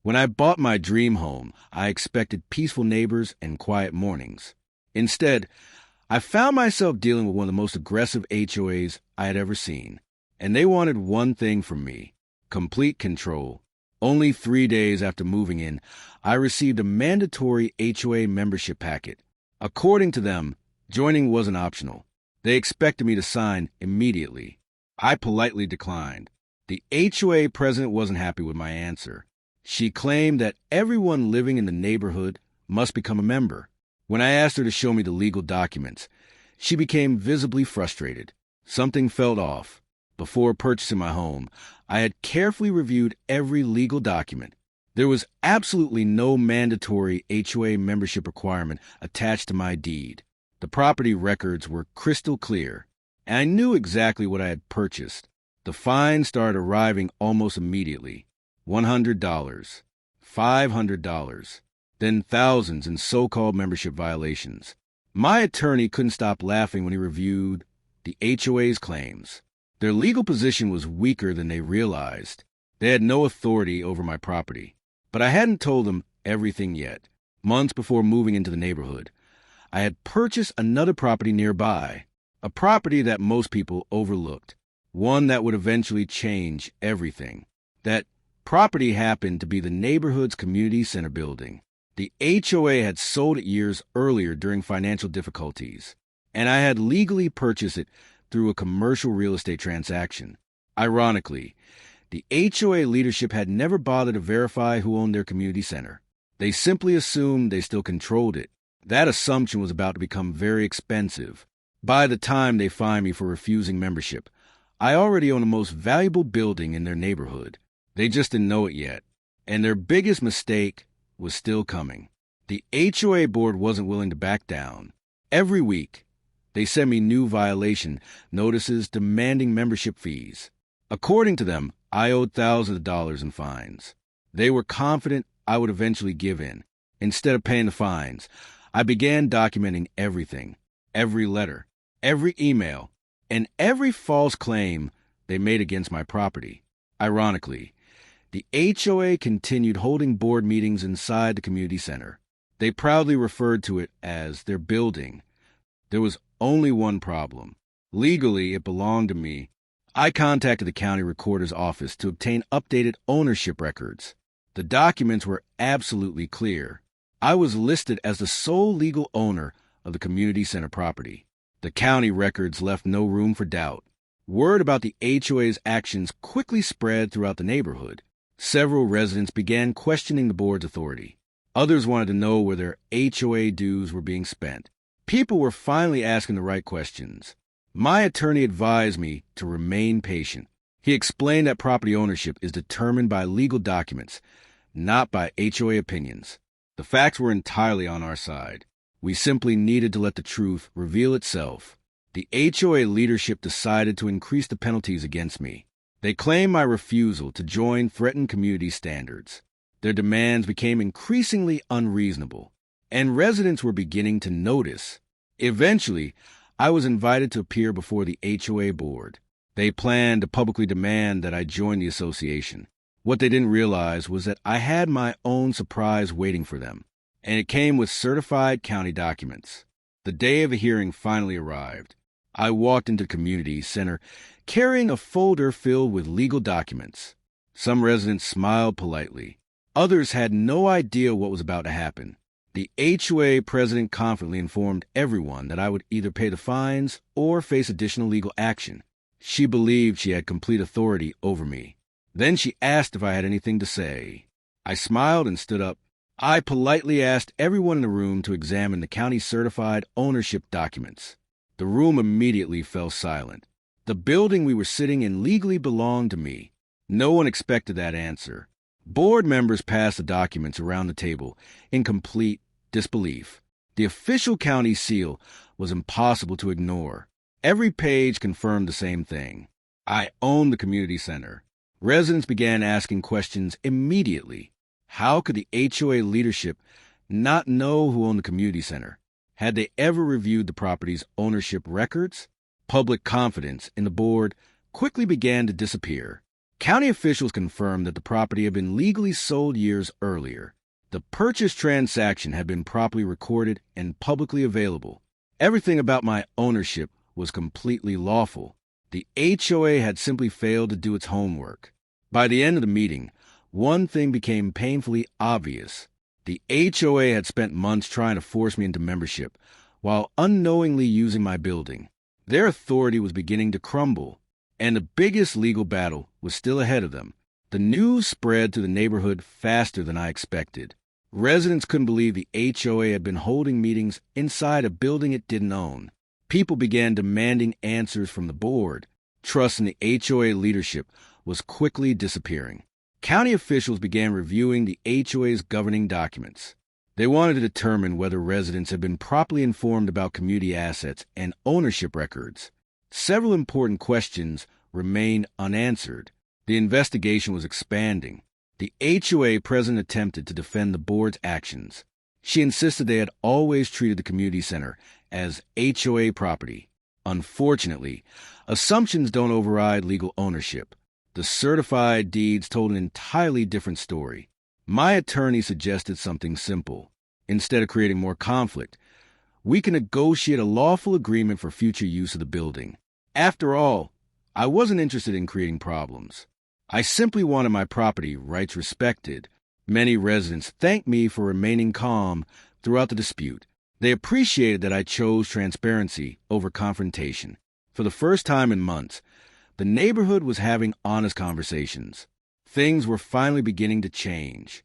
When I bought my dream home, I expected peaceful neighbors and quiet mornings. Instead, I found myself dealing with one of the most aggressive HOAs I had ever seen. And they wanted one thing from me: complete control. Only 3 days after moving in, I received a mandatory HOA membership packet. According to them, joining wasn't optional. They expected me to sign immediately. I politely declined. The HOA president wasn't happy with my answer. She claimed that everyone living in the neighborhood must become a member. When I asked her to show me the legal documents, she became visibly frustrated. Something felt off. Before purchasing my home, I had carefully reviewed every legal document. There was absolutely no mandatory HOA membership requirement attached to my deed. The property records were crystal clear, and I knew exactly what I had purchased. The fines started arriving almost immediately. $100, $500, then thousands in so-called membership violations. My attorney couldn't stop laughing when he reviewed the HOA's claims. Their legal position was weaker than they realized. They had no authority over my property. But I hadn't told them everything yet. Months before moving into the neighborhood, I had purchased another property nearby, a property that most people overlooked, one that would eventually change everything. That property happened to be the neighborhood's community center building. The HOA had sold it years earlier during financial difficulties, and I had legally purchased it through a commercial real estate transaction. Ironically, the HOA leadership had never bothered to verify who owned their community center. They simply assumed they still controlled it. That assumption was about to become very expensive. By the time they fined me for refusing membership, I already owned the most valuable building in their neighborhood. They just didn't know it yet, and their biggest mistake was still coming. The HOA board wasn't willing to back down. Every week, they sent me new violation notices demanding membership fees. According to them, I owed thousands of dollars in fines. They were confident I would eventually give in. Instead of paying the fines, I began documenting everything, every letter, every email, and every false claim they made against my property. Ironically, the HOA continued holding board meetings inside the community center. They proudly referred to it as their building. There was only one problem. Legally, it belonged to me. I contacted the county recorder's office to obtain updated ownership records. The documents were absolutely clear. I was listed as the sole legal owner of the community center property. The county records left no room for doubt. Word about the HOA's actions quickly spread throughout the neighborhood. Several residents began questioning the board's authority. Others wanted to know where their HOA dues were being spent. People were finally asking the right questions. My attorney advised me to remain patient. He explained that property ownership is determined by legal documents, not by HOA opinions. The facts were entirely on our side. We simply needed to let the truth reveal itself. The HOA leadership decided to increase the penalties against me. They claimed my refusal to join threatened community standards. Their demands became increasingly unreasonable, and residents were beginning to notice. Eventually, I was invited to appear before the HOA board. They planned to publicly demand that I join the association. What they didn't realize was that I had my own surprise waiting for them, and it came with certified county documents. The day of the hearing finally arrived. I walked into the community center carrying a folder filled with legal documents. Some residents smiled politely. Others had no idea what was about to happen. The HOA president confidently informed everyone that I would either pay the fines or face additional legal action. She believed she had complete authority over me. Then she asked if I had anything to say. I smiled and stood up. I politely asked everyone in the room to examine the county-certified ownership documents. The room immediately fell silent. The building we were sitting in legally belonged to me. No one expected that answer. Board members passed the documents around the table in complete disbelief. The official county seal was impossible to ignore. Every page confirmed the same thing. I owned the community center. Residents began asking questions immediately. How could the HOA leadership not know who owned the community center? Had they ever reviewed the property's ownership records? Public confidence in the board quickly began to disappear. County officials confirmed that the property had been legally sold years earlier. The purchase transaction had been properly recorded and publicly available. Everything about my ownership was completely lawful. The HOA had simply failed to do its homework. By the end of the meeting, one thing became painfully obvious. The HOA had spent months trying to force me into membership, while unknowingly using my building. Their authority was beginning to crumble, and the biggest legal battle was still ahead of them. The news spread to the neighborhood faster than I expected. Residents couldn't believe the HOA had been holding meetings inside a building it didn't own. People began demanding answers from the board. Trust in the HOA leadership was quickly disappearing. County officials began reviewing the HOA's governing documents. They wanted to determine whether residents had been properly informed about community assets and ownership records. Several important questions remained unanswered. The investigation was expanding. The HOA president attempted to defend the board's actions. She insisted they had always treated the community center as HOA property. Unfortunately, assumptions don't override legal ownership. The certified deeds told an entirely different story. My attorney suggested something simple. Instead of creating more conflict, we can negotiate a lawful agreement for future use of the building. After all, I wasn't interested in creating problems. I simply wanted my property rights respected. Many residents thanked me for remaining calm throughout the dispute. They appreciated that I chose transparency over confrontation. For the first time in months, the neighborhood was having honest conversations. Things were finally beginning to change.